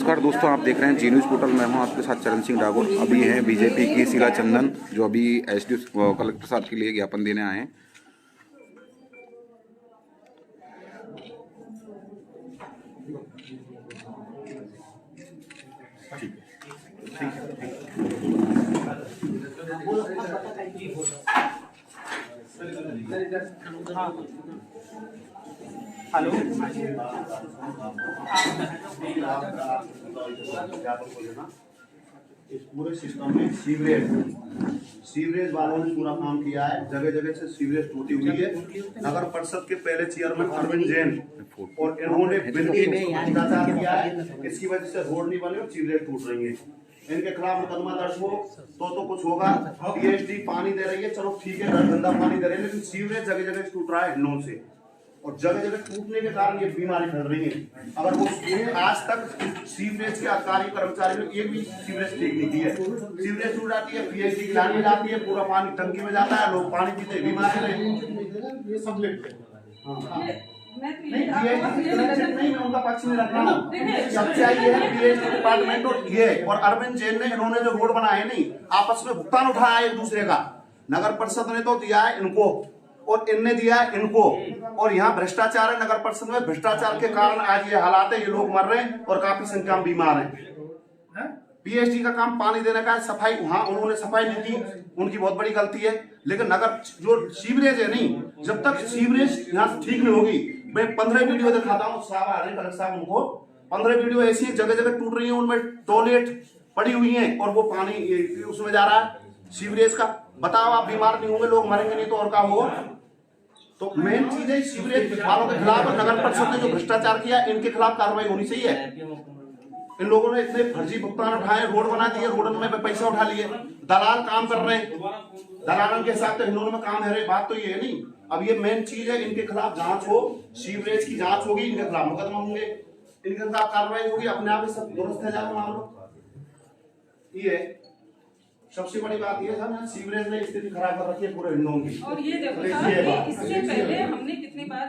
नमस्कार दोस्तों, आप देख रहे हैं जी न्यूज़ पोर्टल। मैं हूं आपके साथ चरण सिंह डागोर। अभी हैं बीजेपी की शीला चंदन, जो अभी एसडी कलेक्टर साहब के लिए ज्ञापन देने आए हैं। हेलो, इस पूरे सिस्टम में सीवरेज वालों ने पूरा काम किया है। जगह जगह से सीवरेज टूटी हुई है। नगर परिषद के पहले चेयरमैन अरविंद जैन और इन्होंने बिल्कुल भ्रष्टाचार किया है। इसकी वजह से रोड नहीं बने और सीवरेज टूट रही है। इनके खिलाफ मुकदमा दर्ज हो तो कुछ होगा। पीएचडी पानी दे रही है, चलो ठीक है, गंदा पानी दे रही है, लेकिन सीवरेज जगह जगह टूट रहा है हिंडों से, और जगह जगह टूटने के कारण ये बीमारी फैल रही है। अगर वो आज तक सीवरेज के अधिकारी कर्मचारी ने एक भी सीवरेज ठीक नहीं की है। सीवरेज टूट जाती है, पीएचडी की लाइन में जाती है, पूरा पानी टंकी में जाता है, लोग पानी पीते बीमार रहे। ये सब नहीं, मैं उनका पक्ष में रख रहा हूँ। सच्चाई है पीएचडी डिपार्टमेंट और अरविंद जैन ने, इन्होंने जो रोड बनाए नहीं, आपस में भुगतान उठाया एक दूसरे का। नगर परिषद ने तो दिया है इनको और इनने दिया है इनको, और यहाँ भ्रष्टाचार है। नगर परिषद में भ्रष्टाचार के कारण आज ये हालात है, ये लोग मर रहे हैं और काफी संख्या में बीमार हैं। पीएचडी का काम पानी देने का है, सफाई वहां उन्होंने सफाई नहीं की, उनकी बहुत बड़ी गलती है। लेकिन नगर जो सीवरेज है नहीं, जब तक सीवरेज यहाँ ठीक नहीं होगी, मैं 15 वीडियो दिखाता हूँ साहब आ रहे हैं कलेक्टर साहब, उनको 15 वीडियो ऐसी जगह जगह टूट रही है, उनमें टॉयलेट पड़ी हुई है और वो पानी उसमें जा रहा है सीवरेज का। बताओ, आप बीमार नहीं होंगे, लोग मरेंगे नहीं तो और क्या होगा। तो मेन चीज है सीवरेज वालों के खिलाफ नगर परिषद ने जो भ्रष्टाचार किया, इनके खिलाफ कार्रवाई होनी चाहिए। इन लोगों ने इतने फर्जी भुगतान उठाए, रोड बना दिए, रोड में पैसा उठा लिए, दलाल काम कर रहे हैं, दलालन के हिसाब से हिंडोन में काम है। बात तो ये है नहीं। अब ये मेन चीज है, इनके खिलाफ जांच हो, सीवरेज की जांच होगी, इनके खिलाफ मुकदमा होंगे, इनके खिलाफ कार्रवाई होगी, अपने आप ही सब दुरुस्त है जाएगा मामला। ये सबसे बड़ी बात ये था ना, सीवरेज ने स्थिति खराब कर रखी है पूरे हिंडोन की। और ये देखो कि इससे पहले हमने कितनी बार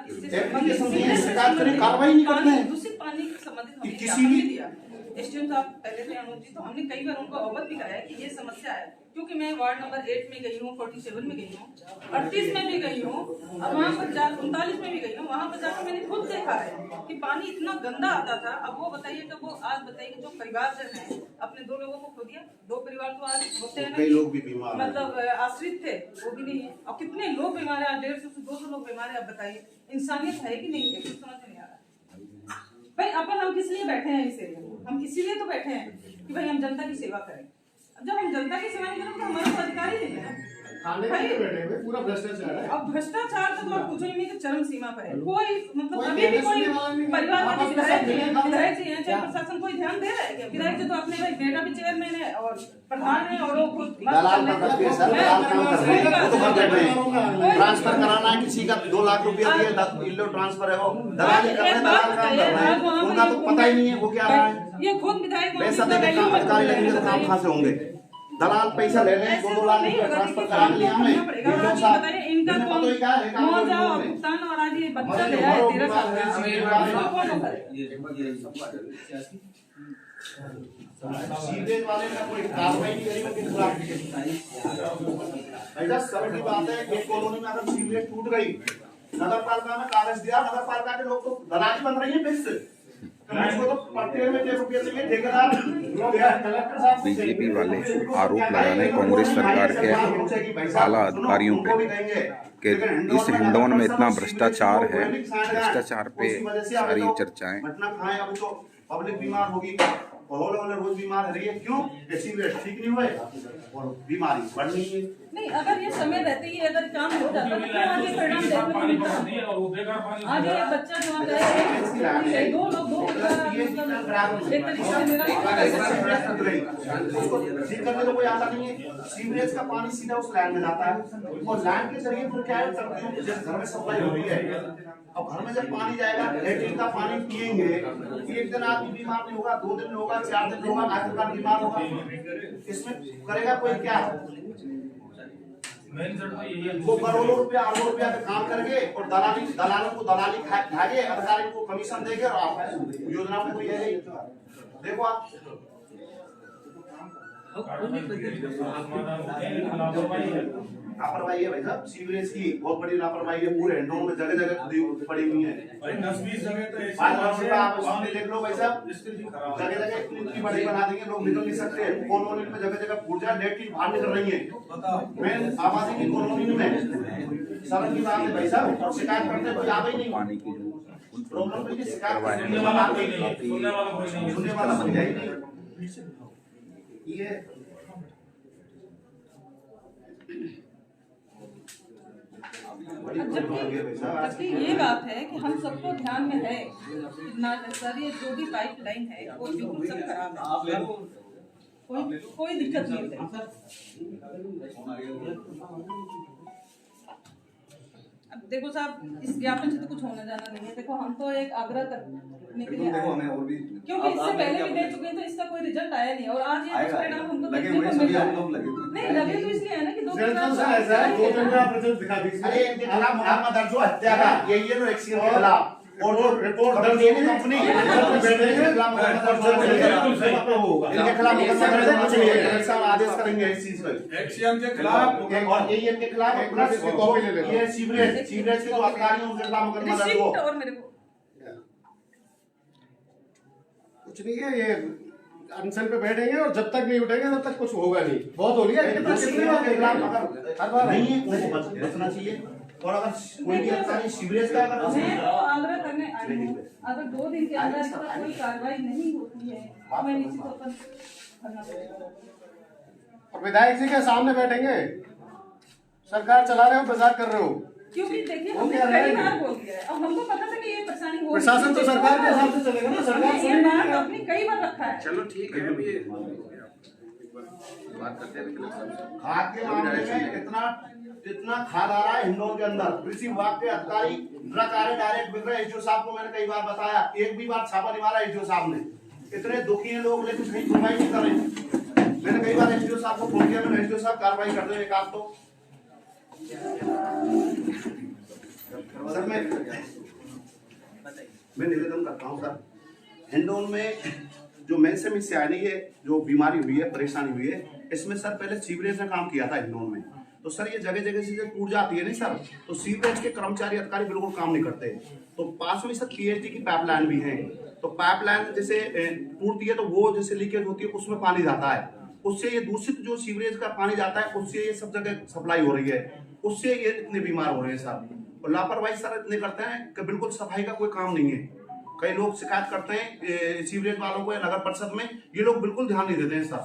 कार्रवाई नहीं करते हैं, दूषित पानी के संबंधित किसी भी दिया। एसडीएम साहब पहले थे अनुज जी, तो हमने कई बार उनको अवगत भी कराया कि ये समस्या है। क्योंकि मैं वार्ड नंबर 8 में गई हूँ, 47 में गई हूँ, 38 में भी गई हूँ, और वहाँ पर 39 में भी गई हूँ। वहाँ पर जाकर मैंने खुद देखा है कि पानी इतना गंदा आता था। अब वो बताइए कि वो आज बताइए जो परिवार जन है, अपने 2 लोगों को खो दिया। 2 परिवार तो आज होते हैं ना, कई लोग भी बीमार मतलब आश्रित थे, वो भी नहीं है। और कितने लोग बीमार है, 150 से 200 लोग बीमार है। अब बताइए इंसानियत है कि नहीं है, कुछ समझ नहीं आ रहा भाई। अपन हम किस लिए बैठे हैं इस एरिया में? हम इसीलिए तो बैठे हैं कि भाई हम जनता की सेवा करें। जब हम जनता की सेवा नहीं करें तो हमारा तो अधिकार ही नहीं है पूरा भ्रष्टाचार है। अब भ्रष्टाचार तो आप पूछो ही नहीं कि चरम सीमा पर है। कोई मतलब अभी भी कोई परिवारवादी विधायक जी हैं, चाहे प्रशासन कोई ध्यान दे रहा है क्या? विधायक जी तो अपने भाई बेटा भी चेयरमैन है और प्रधान है, और वो ट्रांसफर कराना है किसी का, 2 लाख रुपया दिए, ट्रांसफर है, वो दलाली कर रहे हैं, दलाल काम कर रहे हैं, उनका तो पता ही नहीं है वो क्या रहा है। ये खुद विधायक पैसा देके काम अधिकारी लगेंगे तो काम कहाँ से होंगे? दलाल पैसा ले रहे हैं, 2 लाख रुपया ट्रांसफर करा लिया हमने। इनका भुगतान और आज ये बच्चा ले आया 13 साल सीवरेज वाले का कोई कार्रवाई नहीं करी, उनके खिलाफ ऐसा सरल बात है। एक कॉलोनी में अगर सीवरेज टूट गई, नगर पालिका में कागज दिया, नगर पालिका के लोग तो दलाली बन रही है फिक्स। बीजेपी वाले आरोप लगा रहे कांग्रेस सरकार के आला अधिकारियों पे कि इस हिंडौन में इतना भ्रष्टाचार है। भ्रष्टाचार पे सारी चर्चाएं। पब्लिक बीमार होगी, रोज बीमार रही है। क्यों? सीवरेज ठीक नहीं हुए और बीमारी बढ़ रही है। नहीं, अगर ये समय रहते ही अगर काम हो जाता तो आगे परिणाम देखने को मिलता। आगे एक बच्चा जो आ गया, 2 लोग 2 एक तरीके से मेरा ठीक करने को कोई आता नहीं है। सीवरेज का पानी सीधा उस लाइन में जाता है और लाइन के जरिए फिर क्या है, घर में सप्लाई हो रही है। अब घर में जब पानी जाएगा, लैट्रिन का पानी पिएंगे, एक दिन आदमी बीमार नहीं होगा, 2 दिन में होगा, 4 दिन में होगा, आखिरकार बीमार होगा। इसमें करेगा कोई क्या? वो करोड़ों रुपया, अरबों रुपया का काम करके और दलालों को दलाली खागे, अधिकारी को कमीशन देके और आप योजनाओं को देखो आप लापरवाही है भाई साहब, सीवरेज की बहुत बड़ी लापरवाही है। पूरे हिंडोन में जगह जगह खुदी पड़ी हुई है। 10-20 जगह तो ऐसी 5 वर्ष का आप उसमें देख लो भाई साहब, जगह जगह इतनी बड़ी बना देंगे, लोग निकल नहीं सकते। कॉलोनी में जगह जगह फूट जाए, लेट की बाहर निकल रही है। मैं आबादी की कॉलोनी में सड़क की बात है भाई साहब, और शिकायत करते कोई आ ही नहीं। पानी की जो प्रॉब्लम की शिकायत सुनने वाला कोई नहीं, सुनने वाला बन जाए ये जबकि ये बात है कि हम सबको ध्यान में है ना सर, ये जो भी पाइपलाइन है वो बिल्कुल सब खराब है, कोई दिक्कत नहीं है। अब देखो साहब, इस ज्ञापन से तो कुछ होना जाना नहीं है। देखो हम तो एक आग्रह करने के लिए आए हैं, क्योंकि इससे पहले भी दे चुके हैं तो इसका कोई रिजल्ट आया नहीं, और आज ये परिणाम हमको देखने को मिल रहा है। नहीं लगे तो इसलिए है ना कि 2 दिन अरे इनके खिलाफ मुकदमा दर्ज हुआ हत्या का, यही है एक्सीडेंट के खिलाफ, और जो रिपोर्ट दर्ज हुई कंपनी इनके खिलाफ मुकदमा दर्ज आदेश करेंगे इस चीज पर, एक्सीएम के खिलाफ और यही इनके खिलाफ प्लस ये सीवरेज के जो अधिकारी हैं उनके खिलाफ मुकदमा दर्ज हो। और मेरे को कुछ नहीं है, ये अनशन पे बैठेंगे और जब तक नहीं उठेंगे तब तक कुछ होगा नहीं। बहुत हो रही है लेकिन कितनी बार के खिलाफ हर बार नहीं है, उनको बचना चाहिए। और अगर कोई भी अधिकारी सीवरेज का अगर मैं तो आग्रह करने आई हूँ, अगर 2 दिन के अंदर इस पर कोई कार्रवाई नहीं होती है तो मैं निश्चित तौर पर करना पड़ेगा। और विधायक जी के सामने बैठेंगे, सरकार चला रहे हो, मजाक कर रहे हो। क्योंकि देखिए हमने कई बार बोल दिया है, अब हमको पता था कि ये परेशानी हो रही है। प्रशासन तो सरकार के हिसाब से चलेगा ना, सरकार हमने ये बात अपनी कई बार रखा है। चलो ठीक है, अभी बात करते हैं। खाद के मामले में इतना खाद आ रहा है हिंडोन के अंदर, कृषि विभाग के अधिकारी ट्रक आ रहे डायरेक्ट बिक रहे। एचओ साहब को मैंने कई बार बताया, एक भी बार छापा नहीं मारा एचओ साहब ने। इतने दुखी हैं लोग लेकिन कहीं सुनवाई नहीं कर रहे। मैंने कई बार एचओ साहब को फोन किया, मैंने एचओ साहब कार्रवाई कर दो एक आध तो। सर मैं निवेदन करता हूँ सर, हिंडोन में जो मेंसेमी सियानी है, जो बीमारी हुई है, परेशानी हुई है, इसमें सर पहले सीवरेज ने काम किया था हिंडोन में। तो सर ये जगह जगह से टूट जाती है नहीं सर, तो सीवरेज के कर्मचारी अधिकारी बिल्कुल काम नहीं करते। तो पास में सर पीएचडी की पाइपलाइन भी है, तो पाइपलाइन जैसे टूटती है तो वो जैसे लीकेज होती है, उसमें पानी जाता है, उससे ये दूषित जो सीवरेज का पानी जाता है उससे ये सब जगह सप्लाई हो रही है, उससे ये इतने बीमार हो रहे हैं सर। और लापरवाही सर इतने करते हैं कि बिल्कुल सफाई का कोई काम नहीं है। कई लोग शिकायत करते हैं सीवरेज वालों को या नगर परिषद में, ये लोग बिल्कुल ध्यान नहीं देते हैं सर।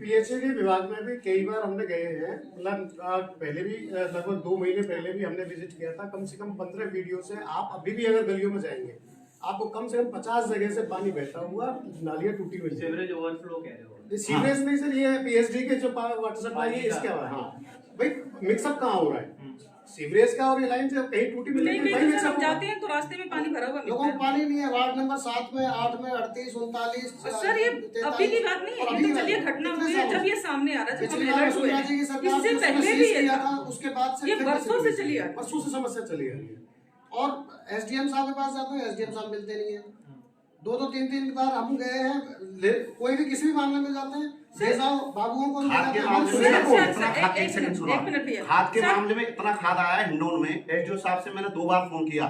पीएचडी विभाग में भी कई बार हमने गए हैं, मतलब पहले भी लगभग 2 महीने पहले भी हमने विजिट किया था। कम से कम 15 वीडियो से आप अभी भी अगर गलियों में जाएंगे आपको कम से कम 50 जगह से पानी बहता हुआ, नालियां टूटी हुई, सीवरेज ओवरफ्लो कह रहे हो। सीवरेज नहीं सर, ये पीएचडी के जो वाटर सप्लाई है इसके बाद। हाँ भाई, मिक्सअप कहाँ हो रहा है सीवरेज का और ये लाइन जब कहीं टूटी मिलेगी नहीं सर, हम जाते हैं तो रास्ते में पानी भरा हुआ मिलता लोगों है। को पानी नहीं है। वार्ड नंबर 7 में, 8 में, 38, 39। सर ये अभी की बात नहीं है, ये तो चलिए घटना हुई है जब ये सामने आ रहा है, जब हम अलर्ट हुए हैं। इससे पहले भी ये था, उसके बाद से ये बरसों से चली आ रही है। परसों से समस्या चली आ रही है। और एसडीएम साहब के पास जाते हैं, एसडीएम साहब मिलते नहीं है। 2-3 बार हम गए हैं, कोई भी किसी भी मामले में जाते हैं, बाबुओं को खाद के मामले में इतना खाद आया है हिंडोन में, एचओ साहब से मैंने 2 बार फोन किया,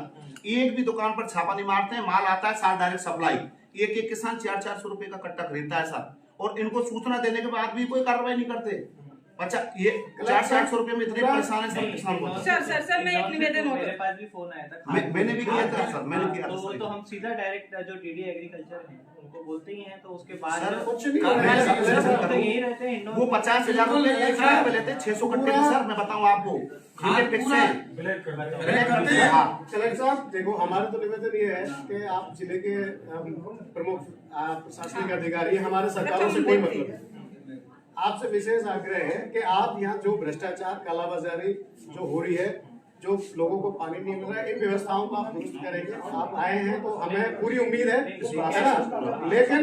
एक भी दुकान पर छापा नहीं मारते हैं। माल आता है साथ डायरेक्ट सप्लाई, एक किसान 400-400 रुपए का कट्टा खरीदता है सर, और इनको सूचना देने के बाद भी कोई कार्रवाई नहीं करते। अच्छा, ये 400-800 रुपए में इतने परेशान है सब किसान को। सर मैं एक निवेदन हो, मेरे पास भी फोन आया था। मैंने भी किया था सर, मैंने किया था। तो हम सीधा डायरेक्ट जो डीडी एग्रीकल्चर है उनको बोलते ही हैं, तो उसके बाद सर कुछ नहीं तो यही रहते हैं। वो 50,000 रुपए एक साल में लेते, 600 कट्टे में सर, मैं बताऊं आपको, ठीक फिक्स है। कलेक्टर साहब देखो, हमारा तो निवेदन ये है कि आप जिले के प्रमुख प्रशासनिक अधिकारी, हमारे सरकारों से कोई मतलब नहीं, आपसे विशेष आग्रह है कि आप यहाँ जो भ्रष्टाचार, कालाबाजारी जो हो रही है, जो लोगों को पानी नहीं मिल रहा है, इन व्यवस्थाओं को आप दुरुस्त करेंगे। आप आए हैं तो हमें पूरी उम्मीद है ना। लेकिन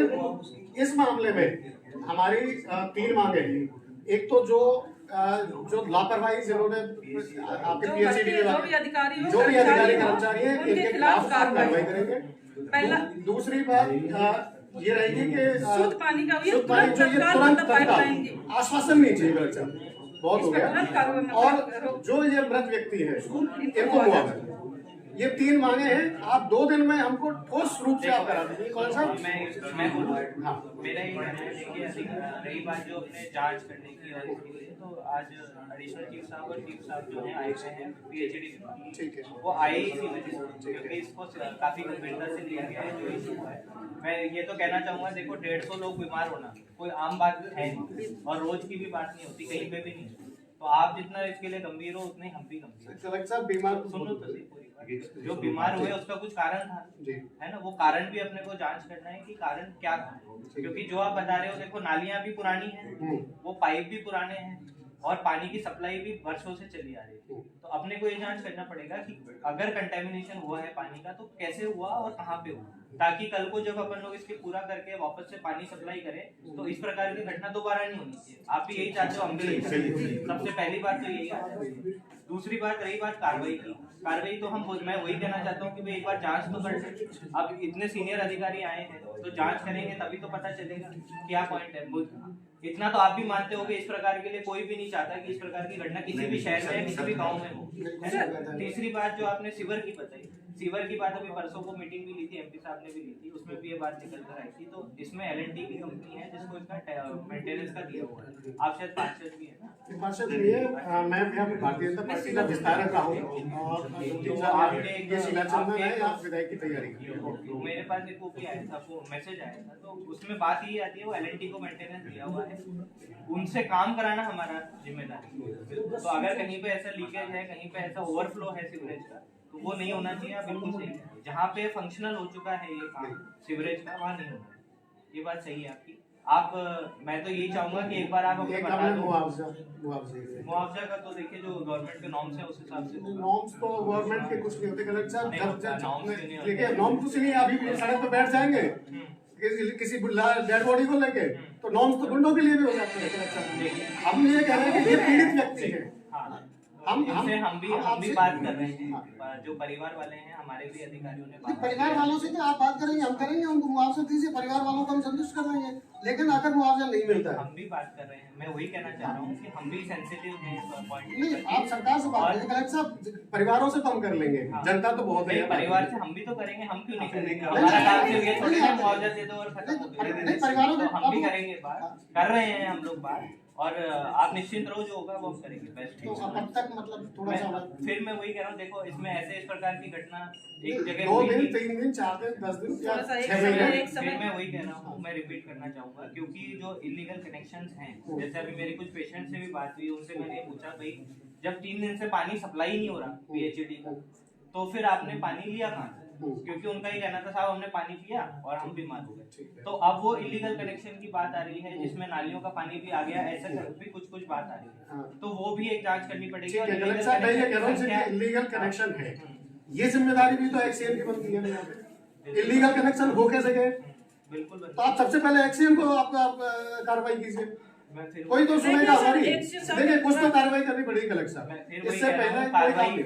इस मामले में हमारी 3 मांगे हैं। एक तो जो लापरवाही जिन्होंने आपके पीएचडी जो भी अधिकारी कर्मचारी है, इनके खिलाफ कार्रवाई करेंगे। पहला दूसरी बात, ये रहेगी कि शुद्ध पानी का भी शुद्ध पानी जो ये तत्काल तुरंत मतलब पाइपलाइन की तत्काल आश्वासन नहीं चाहिए कलेक्टर साहब, बहुत हो इस पर तुरंत कार्रवाई गया। मतलब और करो। जो ये मृत व्यक्ति है इनको मुआवजा, ये 3 मांगे हैं, आप 2 दिन में हमको ठोस रूप से आप करा दीजिए। कौन सा मैं बोलूँ, हाँ मेरा ये कहना है देखिए, रही बात जो अपने जांच करने की और इसके लिए, तो आज एडिशनल चीफ साहब और चीफ साहब जो हैं आए हुए हैं PhD, ठीक है। वो आए इसी वजह से, क्योंकि इसको काफी गंभीरता से लिया गया है जो इशू है। मैं ये तो कहना चाहूंगा, देखो 150 लोग बीमार होना कोई आम बात है नहीं, और रोज की भी बात नहीं होती, कहीं पे भी नहीं। तो आप जितना इसके लिए गंभीर हो उतने हम भी गंभीर। कलेक्टर साहब बीमार सुनो तो सही पूरी बात। जो बीमार हुए उसका कुछ कारण था, जी है ना, वो कारण भी अपने को जांच करना है कि कारण क्या था। क्योंकि जो आप बता रहे हो, देखो नालियां भी पुरानी हैं, वो पाइप भी पुराने हैं, और पानी की सप्लाई भी वर्षों से चली आ रही थी। तो अपने को ये जांच करना पड़ेगा कि अगर कंटेमिनेशन हुआ है पानी का, तो कैसे हुआ और कहाँ पे हुआ, ताकि कल को जब अपन लोग इसके पूरा करके वापस से पानी सप्लाई करें तो इस प्रकार की घटना दोबारा नहीं होनी चाहिए। आप भी यही चाहते हो, हम भी यही चाहते हैं। सबसे पहली बात तो यही आता है। दूसरी बात रही बात कार्रवाई की, कार्रवाई तो मैं वही कहना चाहता हूँ कि भाई एक बार जांच तो कर लें। अब इतने सीनियर अधिकारी आए हैं तो जांच करेंगे तभी तो पता चलेगा क्या पॉइंट है। इतना तो आप भी मानते हो कि इस प्रकार के लिए कोई भी नहीं चाहता कि इस प्रकार की घटना किसी भी शहर में या किसी भी गांव में हो, है ना। तीसरी बात जो आपने सीवर की बताई, सीवर की बात अभी परसों को मीटिंग भी ली थी, MP साहब ने भी ली थी, उसमें भी ये बात निकल कर आई थी। तो इसमें L&T की कंपनी है जिसको इसका मेंटेनेंस का दिया हुआ है। आप शायद पार्षद भी है ना, पार्षद नहीं है, मैं यहाँ भारतीय जनता पार्टी का विस्तारक रहा हूँ, और आपने ये शिलाचंदन है, आप विधायक की तैयारी करिए। मेरे पास एक कॉपी आया था, वो मैसेज आया था, तो उसमें बात ये आती है वो L&T को मेंटेनेंस दिया हुआ है, उनसे काम कराना हमारा जिम्मेदारी है। तो अगर कहीं पे ऐसा लीकेज है, कहीं पे ऐसा ओवरफ्लो है सीवरेज का, तो वो नहीं होना चाहिए। आप बिल्कुल सही है, जहाँ पे फंक्शनल हो चुका है ये काम सीवरेज का, वहाँ नहीं होना, ये बात सही है आपकी। आप मैं तो यही चाहूंगा कि एक बार आप हमें बता दो मुआवजा का। तो देखिए जो गवर्नमेंट के नॉर्म्स है उस हिसाब से नॉर्म्स तो गवर्नमेंट के कुछ नहीं होते कलेक्टर साहब। norms के नहीं होते। देखिए नॉर्म कुछ नहीं, अभी भी सड़क पे बैठ जाएंगे किसी डेड बॉडी को लेके, तो नॉर्म्स तो गुंडों के लिए भी हो जाते हैं कलेक्टर साहब। हम ये कह रहे हैं कि ये पीड़ित व्यक्ति है, हम भी बात कर रहे हैं, जो परिवार वाले हैं हमारे भी अधिकारियों ने बात परिवार वालों से तो आप बात करेंगे, हम करेंगे, उनको मुआवजा दीजिए, परिवार वालों को हम संतुष्ट कर देंगे। लेकिन अगर मुआवजा नहीं मिलता है, हम भी बात कर रहे हैं, मैं वही कहना चाह रहा हूँ कि हम भी सेंसिटिव हैं पॉइंट। नहीं आप सरकार से बात करें कलेक्टर साहब, परिवारों से कम कर लेंगे, जनता तो बहुत है। परिवार से हम भी तो करेंगे, हम क्यों नहीं करेंगे? हमारा काम सिर्फ ये थोड़ी ना मुआवजा दे दो और खत्म हो गया। परिवारों तो हम भी करेंगे बात, कर रहे हैं हम लोग बात, और आप निश्चित रहो जो होगा वो हम करेंगे बेस्ट। तो अब तक मतलब थोड़ा सा फिर मैं वही कह रहा हूँ, देखो इसमें ऐसे इस प्रकार की घटना एक जगह 2 हुई दिन थी। 3 दिन 4 दिन 10 दिन या थोड़ा सा एक 6 महीने। समय- फिर मैं वही कह रहा हूँ, मैं रिपीट करना चाहूंगा, क्योंकि जो इलीगल कनेक्शंस हैं, जैसे अभी मेरी कुछ पेशेंट से भी बात हुई, उनसे मैंने पूछा भाई जब 3 दिन से पानी सप्लाई नहीं हो रहा PHED का, तो फिर आपने पानी लिया कहाँ से? क्योंकि उनका ही कहना था साहब हमने पानी पिया और हम बीमार हो गए। तो अब वो इलीगल कनेक्शन की बात आ रही है जिसमें नालियों का पानी भी आ गया, ऐसा भी कुछ बात आ रही है, तो वो भी एक जांच करनी पड़ेगी। और कलेक्टर साहब मैं ये कह रहा हूँ इलीगल कनेक्शन है, ये जिम्मेदारी भी तो एक्सीएम की बनती है यहाँ पे। इलीगल कनेक्शन हो कैसे गए? बिल्कुल, तो आप सबसे पहले एक्सीएम को आप कार्रवाई कीजिए, कोई तो सुनेगा हमारी। देखिए कुछ तो कार्रवाई करनी पड़ेगी कलेक्टर साहब, इससे पहले कोई काम नहीं।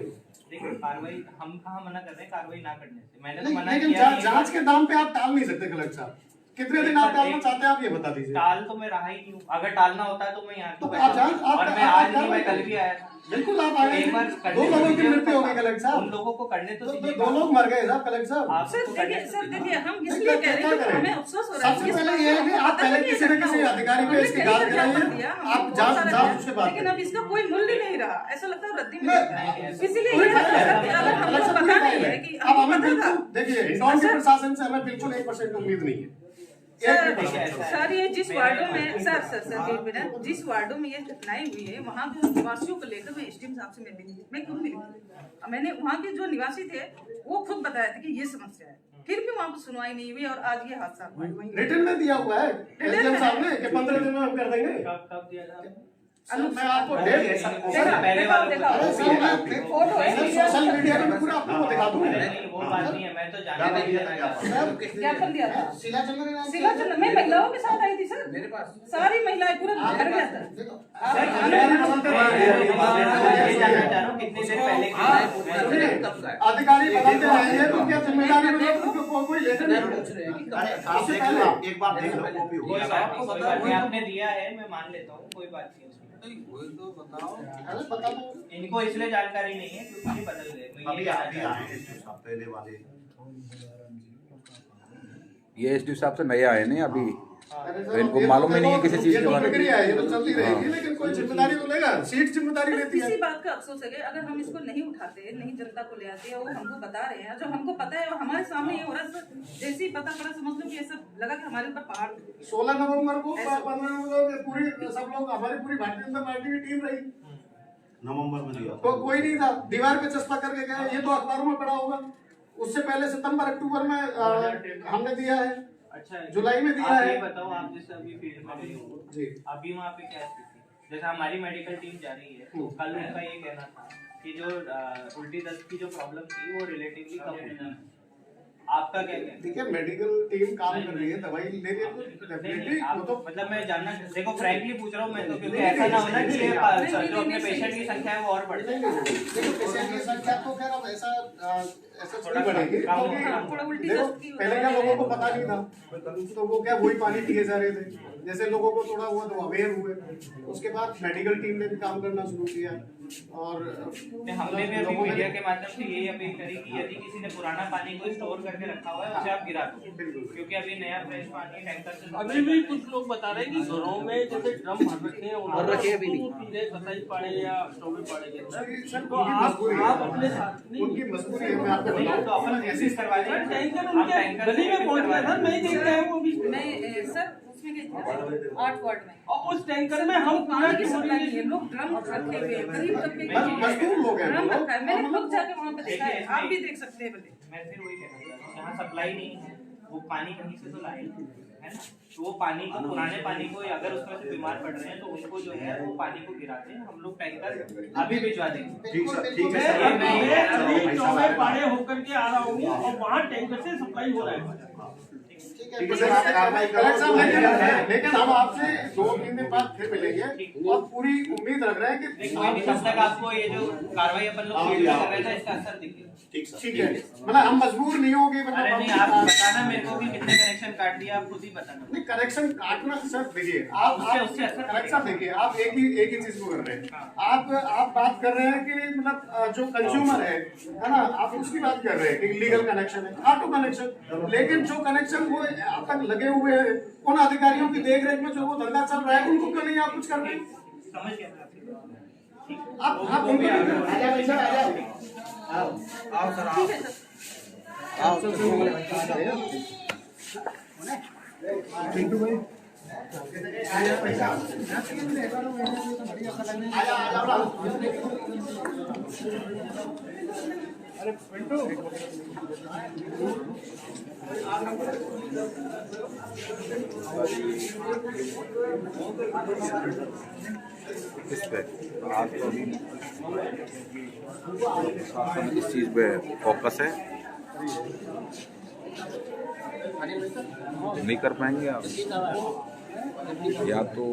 देखिए कार्रवाई हम कहाँ मना कर रहे हैं कार्रवाई ना करने से, मैंने तो मना लेकिन किया। जांच के दाम पे आप टाल नहीं सकते कलेक्टर साहब। कितने दिन आप टालना चाहते हैं आप ये बता दीजिए। टाल तो मैं रहा ही नहीं हूँ, अगर टालना होता तो मैं यहाँ तो बैठा आप जांच- आप- और मैं आप- आज आप- नहीं, मैं कल भी आया था। बिल्कुल आप आए, एक बार 2 लोगों की मृत्यु हो गई कलेक्टर उन साहब, लोगों को करने तो 2 लोग मर गए साहब कलेक्टर साहब। आप सर सबको करने देखिए तो देखिए हम नहीं, इसलिए क्या- कह रहे क्या हैं कि करें? हमें अफसोस हो रहा है। सबसे इस पहले बात ये का है कि आप पता पहले नहीं किसी न किसी है, अधिकारी पे हमने इसकी कई जांच बार ज्ञापन कराइए, दिया, हम आप बहुत जांच सारा जांच किया, उससे बात लेकिन करें। अब इसका कोई मूल्य नहीं रहा, ऐसा लगता है रद्दी में नहीं, जाता है। ऐसा- इसीलिए कोई ये फायदा अगर नहीं। अगर हम कलेक्टर लोग साहब पता कोई नहीं फायदा है नहीं। कि अब हमें पता बिल्कुल था। देखिए इंदौर के प्रशासन से हमें बिल्कुल 1% उम्मीद नहीं है। सर ये जिस वार्डों में सर एक मिनट, जिस वार्डों में ये घटनाएं हुई है वहाँ के निवासियों को लेकर मैं SDM साहब से मैं खुद मिली, मैंने वहाँ के जो निवासी थे वो खुद बताया था कि ये समस्या है, फिर भी वहाँ पर सुनवाई नहीं हुई और आज ये हादसा हुआ है। वहीं रिटर्न में दिया हुआ है SDM साहब ने कि 15 दिन में हम कर देंगे। कब दिया था? मैं आपको डेट पहले वालों को फोटो सोशल मीडिया में पूरा आपको दिखा दूंगा। नहीं, वो बात नहीं है, मैं तो जानने के लिए ज्ञापन दिया था। शिलाचंदन शिलाचंदन मैं महिलाओं के साथ आई थी सर, मेरे पास सारी महिलाएं पूरा घर गया था। ये जानना चाह रहा हूँ कितनी देर पहले की है। अधिकारी बदलते रहेंगे तो क्या जिम्मेदारी में लोग कोई लेकर नहीं पूछ रहे हैं कि अरे आप देख लो, एक बार देख लो कॉपी कोई होगी। बात नहीं, आपने दिया है, मैं मान लेता हूँ, कोई बात नहीं उसमें। अरे पता तो इनको इसलिए जानकारी नहीं है क्योंकि ये बदल गए। मैं अभी ये अभी कहना आए हैं जो पहले वाले। ये एसडीओ साहब से नया है नहीं अभी, अरे तो सर, इनको ये मालूम ही नहीं है देखो, किसी चीज ये के तो बारे में। प्रक्रिया है, ये तो चलती रहेगी, हाँ। लेकिन कोई जिम्मेदारी तो लेगा, सीट जिम्मेदारी लेती है। इसी बात का अफसोस है कि अगर हम इसको नहीं उठाते, नहीं जनता को ले आते, वो हमको बता रहे हैं, जो हमको पता है वो हमारे सामने ये हो रहा है। जैसे ही पता पड़ा समझ लो कि ऐसा लगा कि हमारे ऊपर पहाड़ 16 नवंबर को 15 लोग पूरी सब लोग हमारी पूरी भारतीय जनता पार्टी की टीम रही, नवंबर में दिया तो कोई नहीं था, दीवार पे चस्पा करके गए, ये तो अखबारों में पड़ा होगा। उससे पहले सितंबर अक्टूबर में हमने दिया है, अच्छा है। जुलाई में दिया आप है। ये बताओ, आप जैसे अभी फील्ड में गए हो, जी। अभी वहाँ पे क्या स्थिति? जैसे हमारी मेडिकल टीम जा रही है, तो कल उनका ये कहना था कि जो उल्टी दस्त की जो प्रॉब्लम थी वो रिलेटिवली कम हुई है। आपका क्या कहना है? देखिए मेडिकल टीम काम कर रही है, दवाई ले रही है, तो नहीं, डेफिनेटली आप वो तो मतलब मैं जानना, देखो फ्रैंकली पूछ रहा हूँ मैं तो, क्योंकि ऐसा ना होना कि ये जो अपने पेशेंट की संख्या है वो और बढ़ जाए। देखो पेशेंट की संख्या तो खैर अब ऐसा थोड़ा थोड़ी बढ़ेगी, कम क्योंकि होगा। थोड़ा उल्टी देखो दस्त की पहले क्या लोगों को पता नहीं था, तो वो क्या वही पानी पिए जा रहे थे, जैसे लोगों को थोड़ा हुआ तो अवेयर हुए, उसके बाद मेडिकल टीम ने भी काम करना शुरू किया। और हमने भी अभी मीडिया के माध्यम से यही अपील करी कि यदि किसी ने पुराना पानी को स्टोर करके रखा हुआ है उसे आप गिरा दो, क्योंकि अभी नया फ्रेश पानी टैंकर से अभी भी कुछ लोग बता रहे हैं कि घरों में जैसे ड्रम भर रखे हैं, भर रखे हैं अभी भी। सीधे 27 पाड़े या 24 पाड़े के अंदर, सर, तो आप अपने साथ नहीं, उनकी मजबूरी है, मैं आपको नहीं, तो बताऊं, अपन ऐसे ही करवा सर देंगे। टैंकर हम उनके टैंकर गली में से पहुंच गया करवा था, मैं देख रहा हूँ वो भी, मैं सर उसमें गई थी 8 वार्ड में, और उस टैंकर में हम पूरा पानी की सप्लाई नहीं है, लोग ड्रम रखे हुए हैं, गरीब तबके के लोग मजदूर लोग हैं ड्रम वो। रखा है। मैंने खुद जाके वहाँ पे देखा है, आप भी देख सकते हैं भले। मैं फिर वही कहना चाह रहा हूँ, जहाँ सप्लाई नहीं है वो पानी कहीं से तो लाएंगे, है ना? तो वो पानी को, पुराने पानी को अगर उसमें से बीमार पड़ रहे हैं तो उनको जो है वो पानी को गिराते हैं, हम लोग टैंकर अभी भिजवा देंगे। ठीक सर, ठीक है मैं सर। मैं भाई साहब, 24 पाड़े होकर के आ रहा हूँ और वहाँ टैंकर से सप्लाई हो रहा है। ठीक है सर, आप कार्रवाई कलेक्टर साहब, करो। लेकिन हम आपसे 2-3 दिन बाद फिर मिलेंगे और पूरी उम्मीद रख रहे हैं नहीं, कि कोई नहीं, तब तक आपको ये जो कार्रवाई अपन लोग फील्ड में कर रहे थे इसका असर दिखेगा। ठीक सर, ठीक है, मतलब हम मजबूर नहीं होंगे, अरे नहीं, आप बताना मेरे को कि कितने कनेक्शन काट दिया, आप खुद ही बताना। नहीं कनेक्शन काटना सर, देखिए आप उससे असर करेक्ट साहब, देखिए आप एक ही चीज को कर रहे हैं, आप बात कर रहे हैं कि मतलब जो कंज्यूमर है ना, आप उसकी बात कर रहे हैं कि लीगल कनेक्शन है, ऑटो कनेक्शन, लेकिन जो कनेक्शन वो अब तक लगे हुए हैं उन अधिकारियों की देख रेख में जो वो धंधा चल रहा है, उनको क्यों नहीं आप कुछ कर रहे हैं? समझ गया मैं आप उनको ठीक है सर। पिंटू भाई अरे पिंटू इस पे आज तो अभी शासन इस चीज़ पे फोकस है, नहीं कर पाएंगे आप या तो